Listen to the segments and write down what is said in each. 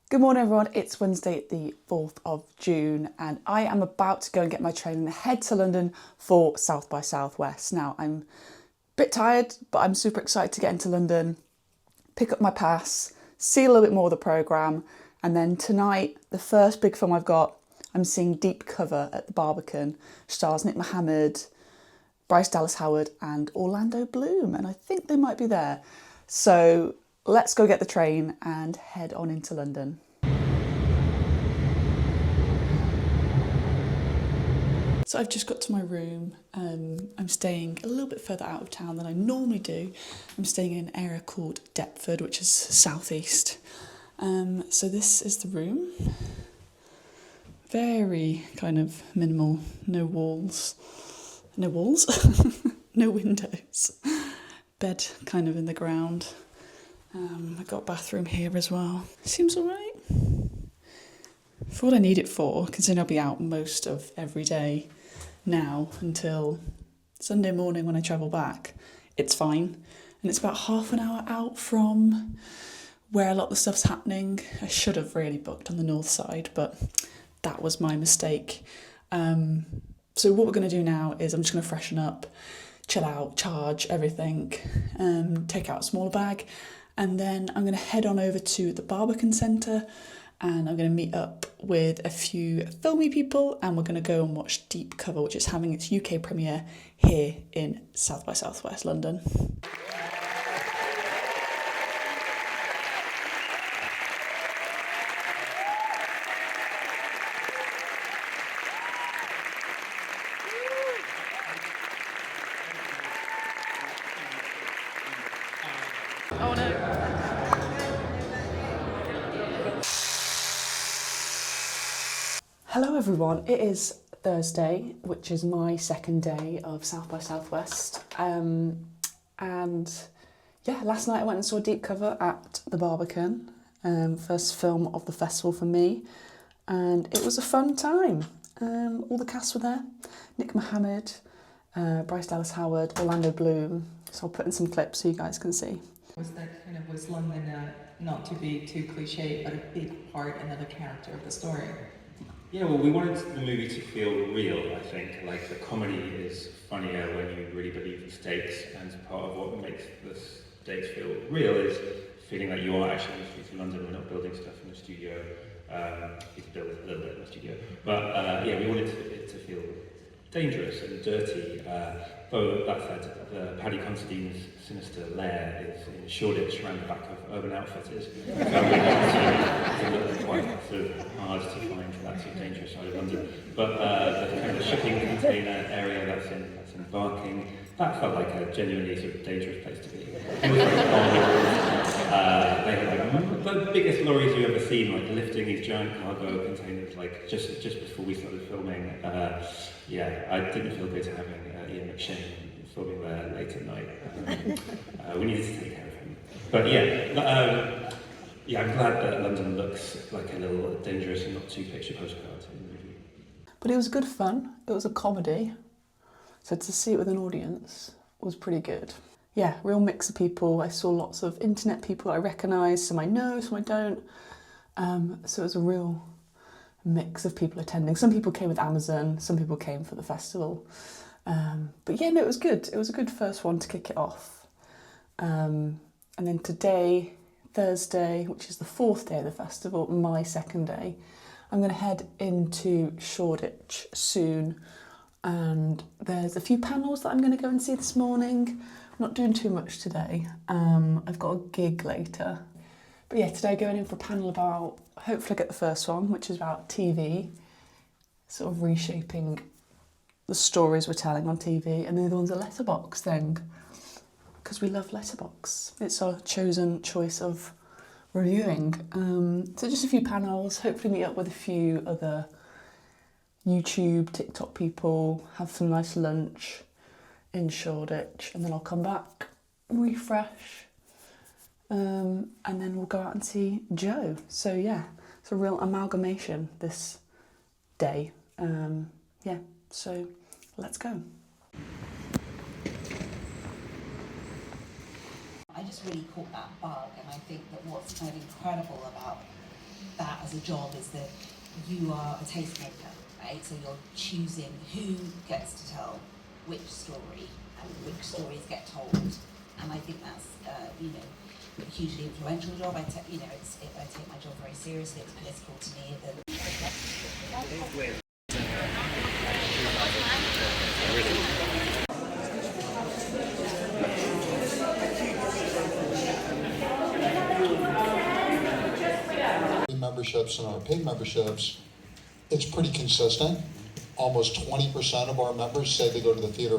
Good morning everyone, it's Wednesday the 4th of June and I am about to go and get my train and head to London for South by Southwest. Now I'm a bit tired but I'm super excited to get into London, pick up my pass, see a little bit more of the programme, and then tonight the first big film I've got, I'm seeing Deep Cover at the Barbican. Stars Nick Mohammed, Bryce Dallas Howard and Orlando Bloom, and I think they might be there. So let's go get the train and head on into London. So I've just got to my room. I'm staying a little bit further out of town than I normally do. I'm staying in an area called Deptford, which is southeast. So this is the room. Very kind of minimal, no walls, no windows. Bed kind of in the ground. I've got a bathroom here as well. Seems all right. For what I need it for, considering I'll be out most of every day now until Sunday morning when I travel back, it's fine. And it's about half an hour out from where a lot of the stuff's happening. I should have really booked on the north side, but that was my mistake. So what we're going to do now is I'm just going to freshen up, chill out, charge everything, take out a smaller bag, and then I'm going to head on over to the Barbican Centre and I'm going to meet up with a few filmy people and we're going to go and watch Deep Cover, which is having its UK premiere here in South by Southwest London. Oh no. Hello everyone, it is Thursday, which is my second day of South by Southwest. And yeah, last night I went and saw Deep Cover at the Barbican, first film of the festival for me, and it was a fun time. All the cast were there, Nick Mohammed, Bryce Dallas Howard, Orlando Bloom, so I'll put in some clips so you guys can see. Was London not to be too cliche, but a big part, another character of the story? Yeah, well, we wanted the movie to feel real, I think. Like, the comedy is funnier when you really believe the stakes, and part of what makes the stakes feel real is feeling like you are actually in the streets of London. We're not building stuff in the studio. We could build a little bit in the studio. But yeah, we wanted it to feel dangerous and dirty. Though that said, Paddy Considine's sinister lair is in Shoreditch, around the back of Urban Outfitters. So it's a little quite sort of hard to find that sort of dangerous side of London. But the kind of shipping container area that's in Barking, that felt like a genuinely sort of dangerous place to be. It was like they had the biggest lorries you've ever seen, like lifting these giant cargo containers, like just before we started filming. Yeah, I didn't feel good having Ian McShane filming there late at night. We needed to take care of him. But yeah, yeah, I'm glad that London looks like a little dangerous and not too picture postcard in the movie. But it was good fun, it was a comedy, so to see it with an audience was pretty good. Yeah, real mix of people. I saw lots of internet people I recognise, some I know, some I don't. So it was a real mix of people attending. Some people came with Amazon, some people came for the festival. But yeah, no, it was good. It was a good first one to kick it off. And then today, Thursday, which is the fourth day of the festival, my second day, I'm going to head into Shoreditch soon. And there's a few panels that I'm going to go and see this morning. I'm not doing too much today. I've got a gig later. But yeah, today going in for a panel about, hopefully I get the first one, which is about TV, sort of reshaping the stories we're telling on TV, and the other one's a letterbox thing, because we love letterbox. It's our chosen choice of reviewing. So just a few panels, hopefully meet up with a few other YouTube, TikTok people, have some nice lunch in Shoreditch, and then I'll come back, refresh, and then we'll go out and see Joe. So yeah, it's a real amalgamation this day. Yeah, so let's go. I just really caught that bug, and I think that what's kind of incredible about that as a job is that you are a tastemaker, right? So you're choosing who gets to tell which story and which stories get told. And I think that's, a hugely influential job. I take my job very seriously. It's political to me. Memberships and our paid memberships, it's pretty consistent. Almost 20% of our members say they go to the theater.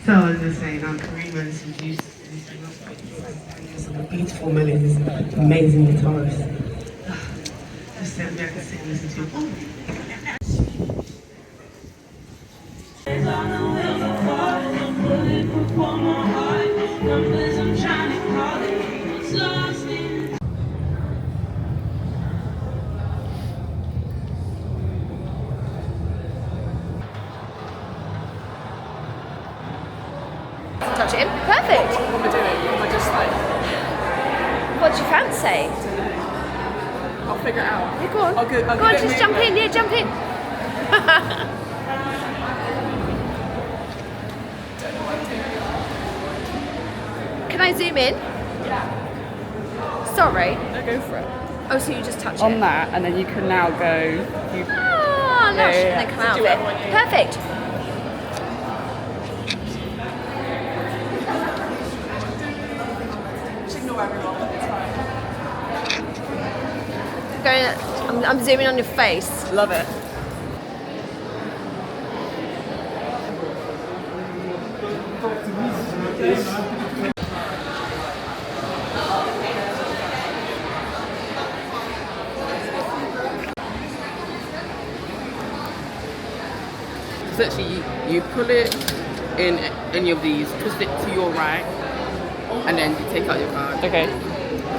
So I was just saying, Karima is introduced some beautiful melodies, amazing guitarist. Just sit there, I can sit and listen to. Touch it in. Perfect. What am I doing? Am I just like... What do you fancy? I'll figure it out. Yeah, go on. I'll Go on, just jump in. Yeah, jump in. Can I zoom in? Yeah. Sorry. No, go for it. Oh, so you just touch On it? that, and then you can now go... Ah, lush. yeah. And then come out Do of it. whatever you want. Perfect. Just ignore everyone, it's fine. I'm zooming on your face. Love it. Essentially, you pull it in any of these, twist it to your right, and then you take out your card. Okay.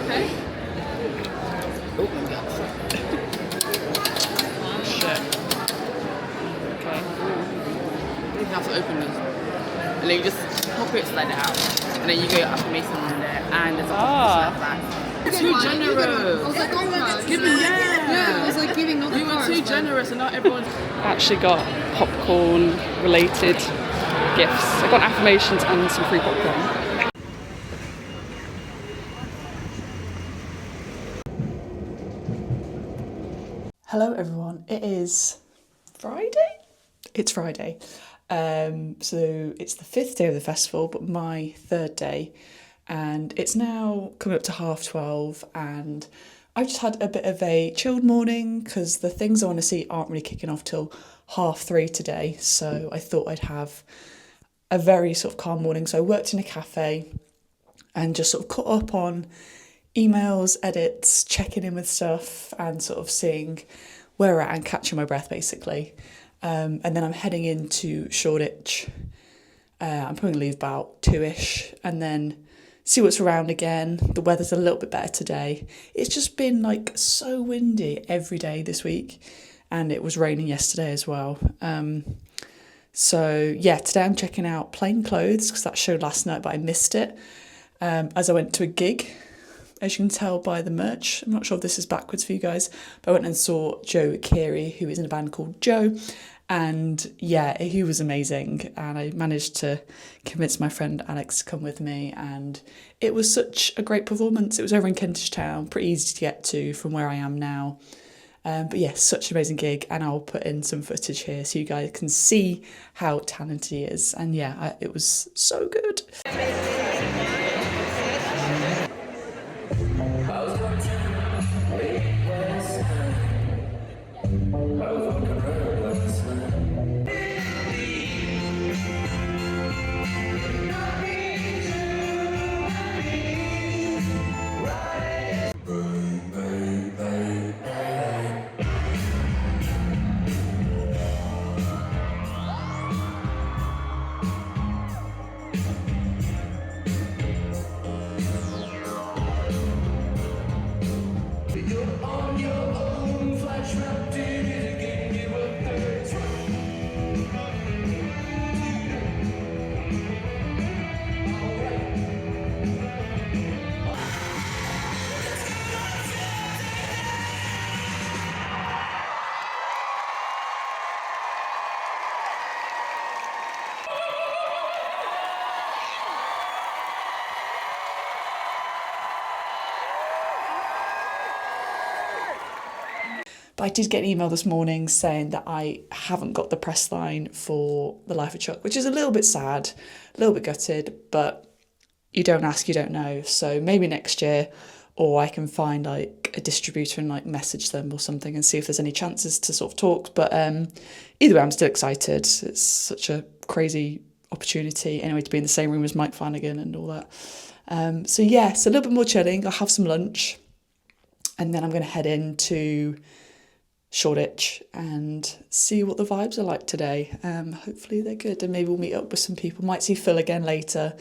Okay? Oh my gosh. Shit. Okay. You have to open this. And then you just pop it, slide it out. And then you go your affirmation on there, and there's a Ah. like that. Too generous. I was like, oh, that's Give me, I was like giving You were too generous, and not everyone's. Actually got popcorn related gifts. I got affirmations and some free popcorn. Hello everyone, it is Friday? It's Friday. So it's the 5th day of the festival, but my 3rd day. And it's now coming up to 12:30 and I've just had a bit of a chilled morning because the things I want to see aren't really kicking off till 3:30 today. So I thought I'd have a very sort of calm morning. So I worked in a cafe and just sort of caught up on emails, edits, checking in with stuff and sort of seeing where we're at and catching my breath basically. And then I'm heading into Shoreditch. I'm probably going to leave about 2ish and then see what's around again. The weather's a little bit better today. It's just been like so windy every day this week and it was raining yesterday as well. So yeah, today I'm checking out Plain Clothes because that showed last night but I missed it as I went to a gig. As you can tell by the merch, I'm not sure if this is backwards for you guys, but I went and saw Joe Keary, who is in a band called Joe, and yeah, he was amazing. And I managed to convince my friend Alex to come with me, and it was such a great performance. It was over in Kentish Town, pretty easy to get to from where I am now. But yeah, such an amazing gig, and I'll put in some footage here so you guys can see how talented he is. And yeah, it was so good. But I did get an email this morning saying that I haven't got the press line for The Life of Chuck, which is a little bit sad, a little bit gutted, but you don't ask, you don't know. So maybe next year, or I can find like a distributor and like message them or something and see if there's any chances to sort of talk. But either way, I'm still excited. It's such a crazy opportunity anyway to be in the same room as Mike Flanagan and all that. So yeah, so a little bit more chilling. I'll have some lunch and then I'm going to head into Shoreditch and see what the vibes are like today. Hopefully they're good, and maybe we'll meet up with some people. Might see Phil again later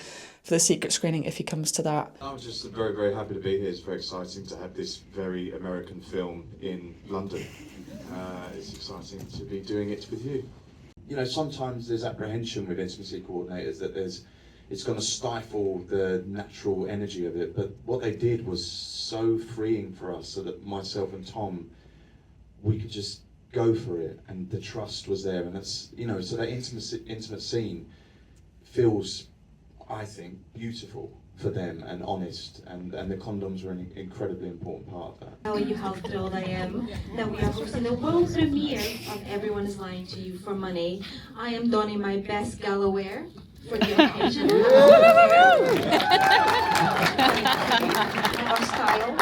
for the secret screening if he comes to that. I was just very, very happy to be here. It's very exciting to have this very American film in London. It's exciting to be doing it with you. You know, sometimes there's apprehension with intimacy coordinators that it's going to stifle the natural energy of it, but what they did was so freeing for us, so that myself and Tom, we could just go for it, and the trust was there, and that's, you know, so that intimate scene feels, I think, beautiful for them and honest, and the condoms were an incredibly important part of that. Tell you how thrilled I am that we are hosting the world premiere of Everyone is Lying to You for Money. I am donning my best gala wear for the occasion. Our styles.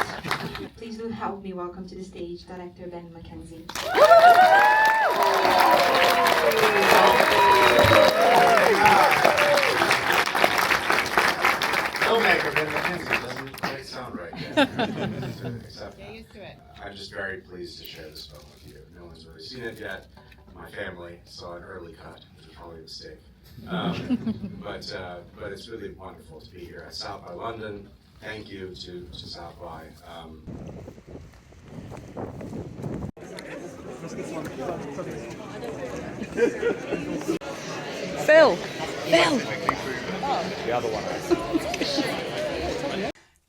Please do help me welcome to the stage director Ben Mackenzie. Filmmaker Ben Mackenzie doesn't quite sound right yet. Get used to it. I'm just very pleased to share this film with you. No one's really seen it yet. My family saw an early cut, which was probably a mistake. But it's really wonderful to be here at South by London. Thank you to South by. Phil. The other one.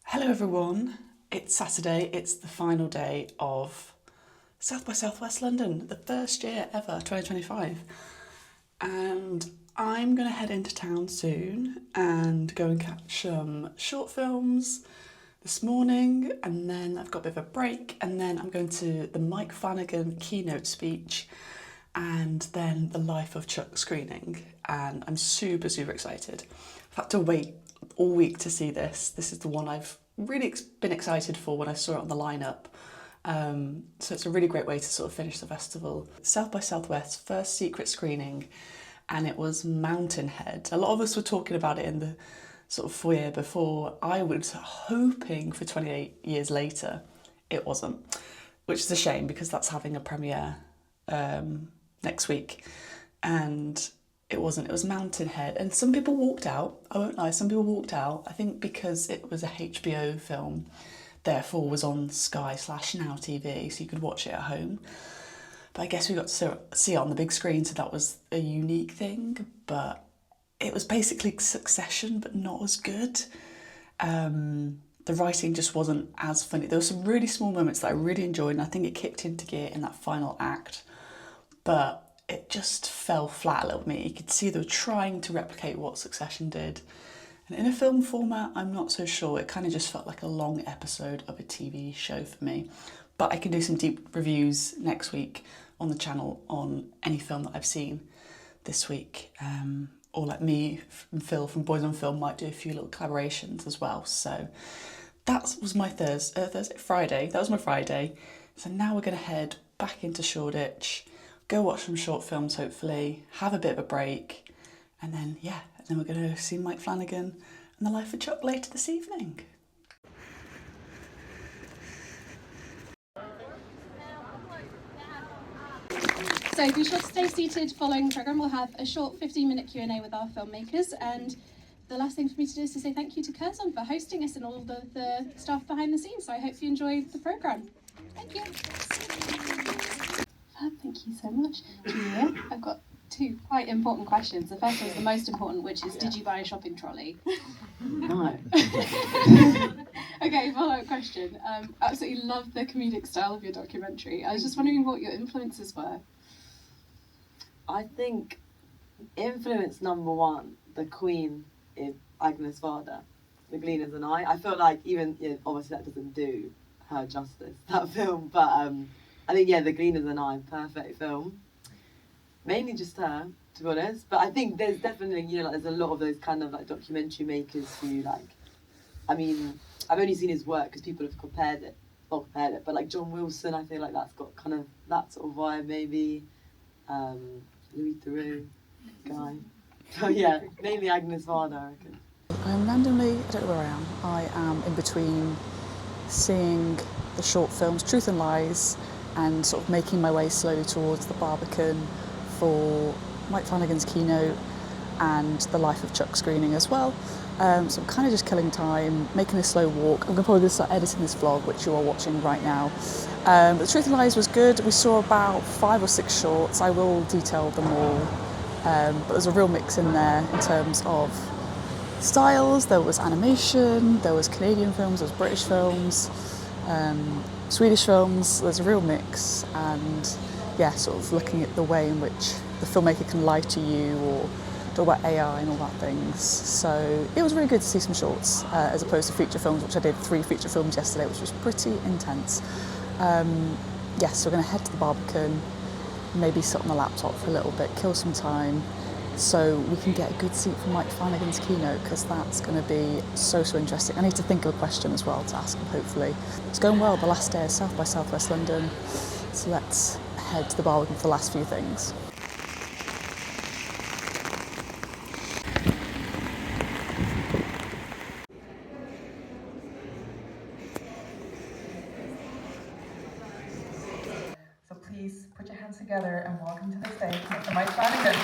Hello everyone, it's Saturday, it's the final day of South by Southwest London, the first year ever, 2025. And I'm going to head into town soon and go and catch some short films this morning, and then I've got a bit of a break, and then I'm going to the Mike Flanagan keynote speech and then the Life of Chuck screening, and I'm super excited. I've had to wait all week to see this. This is the one I've really been excited for when I saw it on the lineup. So it's a really great way to sort of finish the festival. South by Southwest first secret screening, and it was Mountainhead. A lot of us were talking about it in the sort of foyer before. I was hoping for 28 years later. It wasn't, which is a shame because that's having a premiere next week, and it wasn't. It was Mountainhead, and some people walked out. I won't lie, some people walked out. I think because it was a HBO film, therefore was on Sky/Now TV, so you could watch it at home. But I guess we got to see it on the big screen, so that was a unique thing. But it was basically Succession, but not as good. The writing just wasn't as funny. There were some really small moments that I really enjoyed, and I think it kicked into gear in that final act. But it just fell flat a little bit. You could see they were trying to replicate what Succession did. And in a film format, I'm not so sure. It kind of just felt like a long episode of a TV show for me. But I can do some deep reviews next week on the channel on any film that I've seen this week. Or like me and Phil from Boys on Film might do a few little collaborations as well. So that was my Friday. That was my Friday. So now we're going to head back into Shoreditch, go watch some short films hopefully, have a bit of a break, and then we're going to see Mike Flanagan and The Life of Chuck later this evening. So be sure to stay seated following the programme. We'll have a short 15-minute Q&A with our filmmakers, and the last thing for me to do is to say thank you to Curzon for hosting us and all the staff behind the scenes. So I hope you enjoyed the programme. Thank you. Thank you so much. Julia, I've got two quite important questions. The first one is the most important, which is, did you buy a shopping trolley? No. Okay, follow-up question. Absolutely love the comedic style of your documentary. I was just wondering what your influences were. I think influence number one, the Queen is Agnes Varda, The Gleaners and I feel like even, obviously that doesn't do her justice, that film, but I think, yeah, The Gleaners and I, perfect film. Mainly just her, to be honest. But I think there's definitely, you know, like, there's a lot of those kind of like documentary makers who like, I mean, I've only seen his work because people have compared it, but like John Wilson, I feel like that's got kind of that sort of vibe maybe. Louis Theroux guy. So yeah, mainly Agnes Varda, I reckon. I'm randomly, I don't know where I am. I am in between seeing the short films Truth and Lies and sort of making my way slowly towards the Barbican for Mike Flanagan's keynote and the Life of Chuck screening as well. So I'm kind of just killing time, making this slow walk. I'm probably going to start editing this vlog, which you are watching right now. But the Truth and Lies was good. We saw about 5 or 6 shorts. I will detail them all. But there's a real mix in there in terms of styles. There was animation, there was Canadian films, there was British films, Swedish films. There's a real mix, and yeah, sort of looking at the way in which the filmmaker can lie to you or talk about AI and all that things. So it was really good to see some shorts as opposed to feature films, which I did 3 feature films yesterday, which was pretty intense. Yes, so we're going to head to the Barbican, maybe sit on the laptop for a little bit, kill some time, so we can get a good seat for Mike Flanagan's keynote, because that's going to be so interesting. I need to think of a question as well to ask him, hopefully. It's going well, the last day is South by Southwest London, so let's head to the Barbican for the last few things. So please put your hands together and welcome to the stage Mr. Mike Flanagan.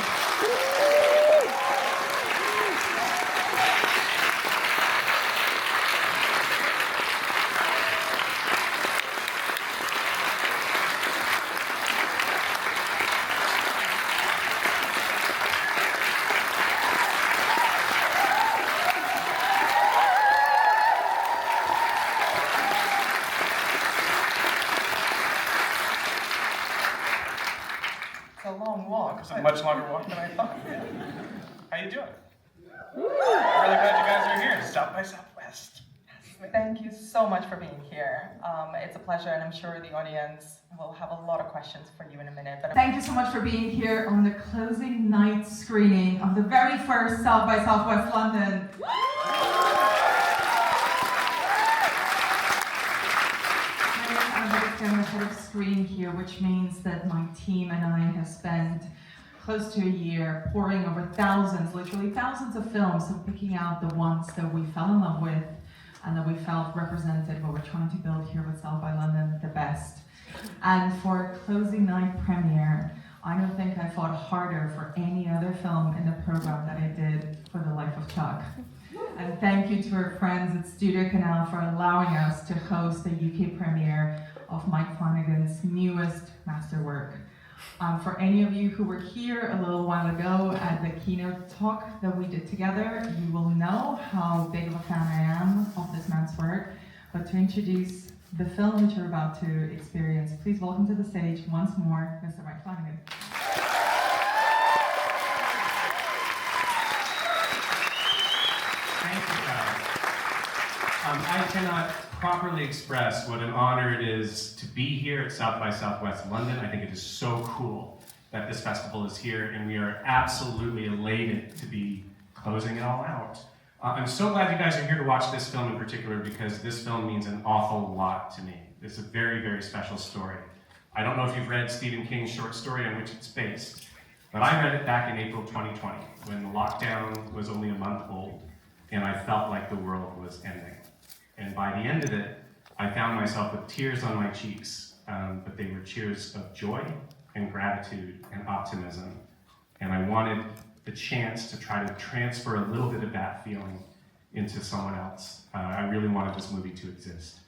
It's a long walk. It's a much longer walk than I thought. How you doing? Really glad you guys are here. South by Southwest. Yes. Thank you so much for being here. It's a pleasure, and I'm sure the audience will have a lot of questions for you in a minute. But thank you so much for being here on the closing night screening of the very first South by Southwest London. I'm ahead of screen here, which means that my team and I have spent close to a year poring over thousands, literally thousands of films, and picking out the ones that we fell in love with and that we felt represented what we're trying to build here with South by London the best. And for a closing night premiere, I don't think I fought harder for any other film in the program that I did for The Life of Chuck. And thank you to our friends at Studio Canal for allowing us to host the UK premiere of Mike Flanagan's newest masterwork. For any of you who were here a little while ago at the keynote talk that we did together, you will know how big of a fan I am of this man's work. But to introduce the film which you're about to experience, please welcome to the stage once more, Mr. Mike Flanagan. Thank you, guys. I cannot properly express what an honor it is to be here at South by Southwest London. I think it is so cool that this festival is here, and we are absolutely elated to be closing it all out. I'm so glad you guys are here to watch this film in particular, because this film means an awful lot to me. It's a very, very special story. I don't know if you've read Stephen King's short story on which it's based, but I read it back in April 2020, when the lockdown was only a month old, and I felt like the world was ending. And by the end of it, I found myself with tears on my cheeks, but they were tears of joy and gratitude and optimism. And I wanted the chance to try to transfer a little bit of that feeling into someone else. I really wanted this movie to exist.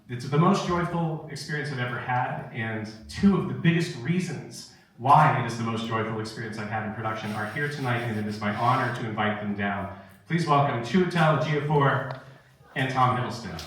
It's the most joyful experience I've ever had, and 2 of the biggest reasons why it is the most joyful experience I've had in production are here tonight, and it is my honor to invite them down. Please welcome Chiwetel Ejiofor and Tom Hiddleston.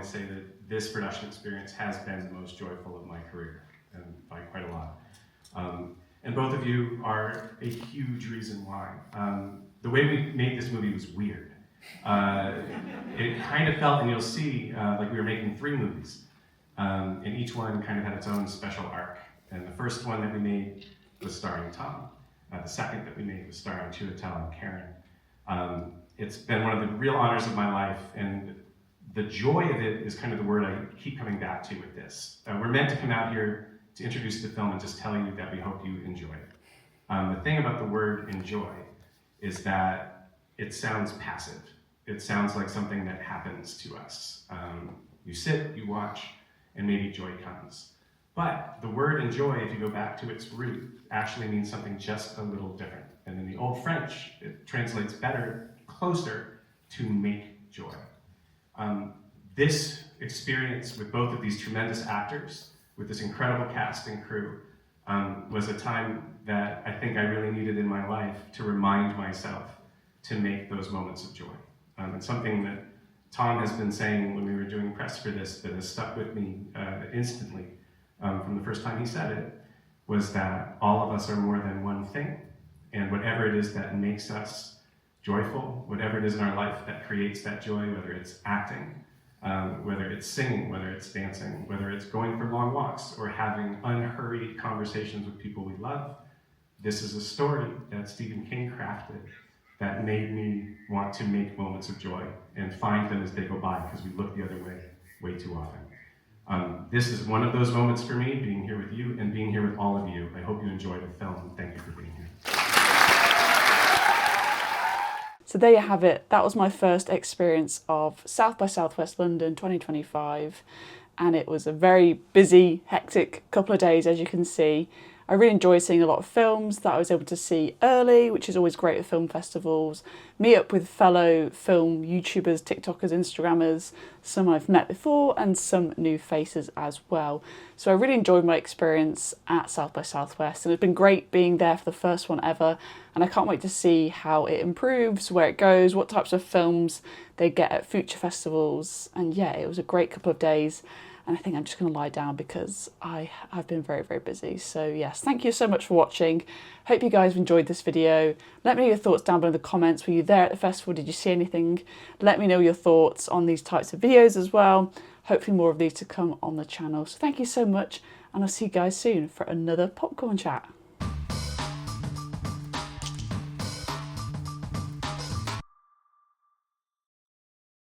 I say that this production experience has been the most joyful of my career, and by quite a lot. And both of you are a huge reason why. The way we made this movie was weird. It kind of felt, and you'll see, like we were making 3 movies. And each one kind of had its own special arc. And the first one that we made was starring Tom. The second that we made was starring Chiwetel and Karen. It's been one of the real honors of my life, and the joy of it is kind of the word I keep coming back to with this. We're meant to come out here to introduce the film and just tell you that we hope you enjoy it. The thing about the word enjoy is that it sounds passive. It sounds like something that happens to us. You sit, you watch, and maybe joy comes. But the word enjoy, if you go back to its root, actually means something just a little different. And in the Old French, it translates better, closer to make joy. This experience with both of these tremendous actors, with this incredible cast and crew, was a time that I think I really needed in my life to remind myself to make those moments of joy. And something that Tom has been saying when we were doing press for this that has stuck with me instantly from the first time he said it, was that all of us are more than one thing, and whatever it is that makes us joyful, whatever it is in our life that creates that joy, whether it's acting, whether it's singing, whether it's dancing, whether it's going for long walks or having unhurried conversations with people we love, this is a story that Stephen King crafted that made me want to make moments of joy and find them as they go by, because we look the other way too often. This is one of those moments for me, being here with you and being here with all of you. I hope you enjoy the film. Thank you for being here. So there you have it. That was my first experience of South by Southwest London 2025, and it was a very busy, hectic couple of days, as you can see. I really enjoyed seeing a lot of films that I was able to see early, which is always great at film festivals. Meet up with fellow film YouTubers, TikTokers, Instagrammers, some I've met before and some new faces as well. So I really enjoyed my experience at South by Southwest, and it's been great being there for the first one ever, and I can't wait to see how it improves, where it goes, what types of films they get at future festivals. And yeah, it was a great couple of days. And I think I'm just going to lie down because I've been very, very busy. So yes, thank you so much for watching. Hope you guys enjoyed this video. Let me know your thoughts down below in the comments. Were you there at the festival? Did you see anything? Let me know your thoughts on these types of videos as well. Hopefully more of these to come on the channel. So thank you so much, and I'll see you guys soon for another popcorn chat.